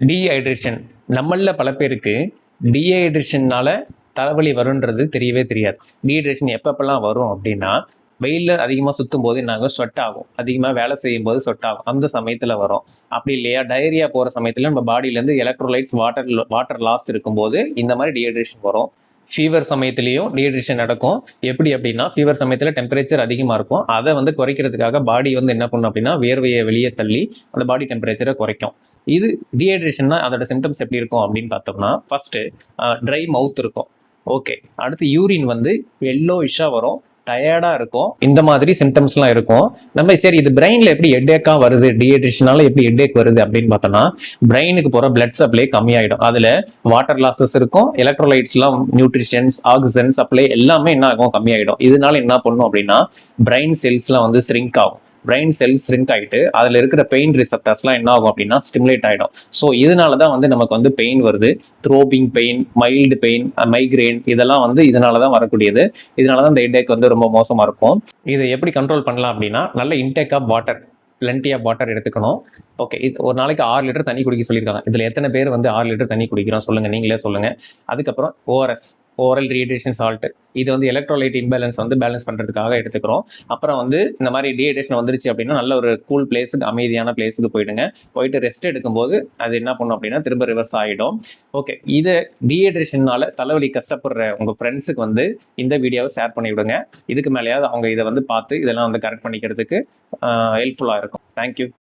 Dehydration நம்மள பல பேருக்கு டீஹைட்ரேஷன்னால தலைவலி வரும்ன்றது தெரியவே தெரியாது. டீஹைட்ரேஷன் எப்பப்பெல்லாம் வரும் அப்படின்னா, வெயில்ல அதிகமாக சுத்தும் போது என்னாகும், ஸ்வெட் ஆகும். அதிகமாக வேலை செய்யும் போது ஸ்வெட் ஆகும். அந்த சமயத்தில் வரும். அப்படி இல்லையா, டயரியா போகிற சமயத்தில் நம்ம பாடியிலேருந்து எலக்ட்ரோலைட்ஸ் வாட்டர் லாஸ் இருக்கும்போது இந்த மாதிரி டீஹைட்ரேஷன் வரும். ஃபீவர் சமயத்துலேயும் டீஹைட்ரேஷன் நடக்கும். எப்படி அப்படின்னா, ஃபீவர் சமயத்தில் டெம்பரேச்சர் அதிகமாக இருக்கும். அதை வந்து குறைக்கிறதுக்காக பாடி வந்து என்ன பண்ணும் அப்படின்னா, வேர்வையை வெளியே தள்ளி அந்த பாடி டெம்பரேச்சரை குறைக்கும். இது டீஹைட்ரேஷன்னா அதோட சிம்டம்ஸ் எப்படி இருக்கும் அப்படின்னு பார்த்தோம்னா, ஃபர்ஸ்ட்டு ட்ரை மவுத் இருக்கும். ஓகே, அடுத்து யூரின் வந்து எல்லோயிஷாக வரும், டயர்டாக இருக்கும். இந்த மாதிரி சிம்டம்ஸ்லாம் இருக்கும். நம்ம சரி இது பிரெயினில் எப்படி ஹெட்டேக்காக வருது, டீஹைட்ரேஷனால எப்படி ஹெட்டேக் வருது அப்படின்னு பார்த்தோம்னா, பிரெயினுக்கு போகிற பிளட் சப்ளை கம்மியாயிடும். அதில் வாட்டர் லாசஸ் இருக்கும், எலக்ட்ரோலைட்ஸ்லாம், நியூட்ரிஷன்ஸ், ஆக்சிஜன் சப்ளை எல்லாமே என்ன ஆகும், கம்மியாயிடும். இதனால என்ன பண்ணும் அப்படின்னா, பிரெயின் செல்ஸ்லாம் வந்து ஸ்ரிங்க் ஆகும். பிரெயின் செல்ஸ் ஸ்ரிங்க் ஆகிட்டு அதில் இருக்கிற பெயின் ரிசெப்டர்ஸ்லாம் என்ன ஆகும் அப்படின்னா ஸ்டிமுலேட் ஆகிடும். ஸோ இதனால தான் வந்து நமக்கு வந்து பெயின் வருது. த்ரோபிங் பெயின், மைல்டு பெயின், மைக்ரேன் இதெல்லாம் வந்து இதனால தான் வரக்கூடியது. இதனால தான் இந்த ஹெட்டேக் வந்து ரொம்ப மோசமாக இருக்கும். இதை எப்படி கண்ட்ரோல் பண்ணலாம் அப்படின்னா, நல்ல intake of water, plenty of water எடுத்துக்கணும். ஓகே, இது ஒரு நாளைக்கு 6 லிட்டர் தண்ணி குடிக்க சொல்லியிருக்காங்க. இதில் எத்தனை பேர் வந்து 6 லிட்டர் தண்ணி குடிக்கிறோம் சொல்லுங்கள், நீங்களே சொல்லுங்கள். அதுக்கப்புறம் ஓஆர்எஸ், ஓரல் ரீஹைட்ரேஷன் சால்ட், இது வந்து எலக்ட்ரோலைட் இம்பேலன்ஸ் வந்து பேலன்ஸ் பண்ணுறதுக்காக எடுத்துக்கிறோம். அப்புறம் வந்து இந்த மாதிரி டீஹைட்ரேஷன் வந்துருச்சு அப்படின்னா நல்ல ஒரு கூல் பிளேஸுக்கு, அமைதியான பிளேஸுக்கு போயிடுங்க. போயிட்டு ரெஸ்ட் எடுக்கும்போது அது என்ன பண்ணும் அப்படின்னா திரும்ப ரிவர்ஸ் ஆகிடும். ஓகே, இதை டீஹைட்ரேஷனால தலைவலி கஷ்டப்படுற உங்கள் ஃப்ரெண்ட்ஸுக்கு வந்து இந்த வீடியோவை ஷேர் பண்ணி விடுங்க. இதுக்கு மேலேயாவது அவங்க இதை வந்து பார்த்து இதெல்லாம் வந்து கரெக்ட் பண்ணிக்கிறதுக்கு ஹெல்ப்ஃபுல்லாக இருக்கும். தேங்க்யூ.